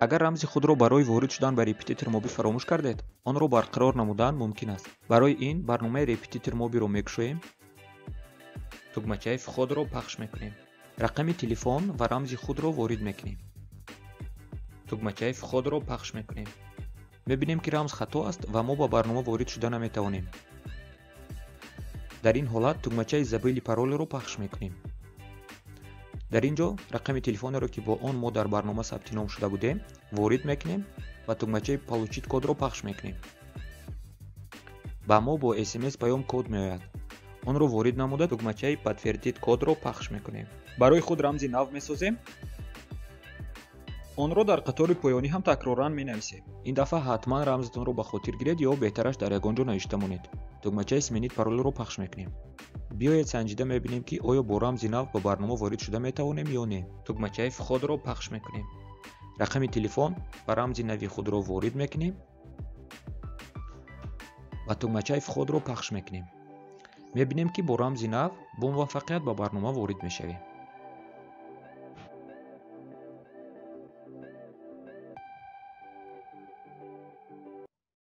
агар рамзи худро барои ворид шудан ба репетитор мобӣ фаромӯш кардед, онро барқарор намудан мумкин аст. Барои ин барномаи репетитор мобиро мекушоем. тугмачаи входро пахш мекунем. рақами телефон ва рамзи худро ворид мекунем. тугмачаи входро пахш мекунем. мебинем ки рамз хато аст ва мо ба барнома ворид шуда наметавонем. дар ин ҳолат тугмачаи забили паролеро пахш мекунем. дар ин ҷо рақами телефонеро ки бо он мо дар барнома сабти ном шуда будем ворид мекунем ва тугмачаи получит кодро пахш мекунем. ба мо бо смс паём код меояд. онро ворид намуда тугмачаи подтвердит кодро пахш мекунем. барои худ рамзи нав месозем. онро дар қатори поёнӣ ҳам такроран менависем. ин дафъа ҳатман рамзатонро ба хотир гиред ё беҳтараш дар ягон ҷо навишта монед. тугмачаи сменит паролеро пахш мекунем. биёед санҷида мебинем ки оё бо рамзи нав ба барнома ворид шуда метавонем ё не. тугмачаи входро пахш мекунем. рақами телефон ва рамзи нави худро ворид мекунем ва тугмачаи входро пахш мекунем. мебинем ки бо рамзи нав бо муваффақият ба барнома ворид мешавем.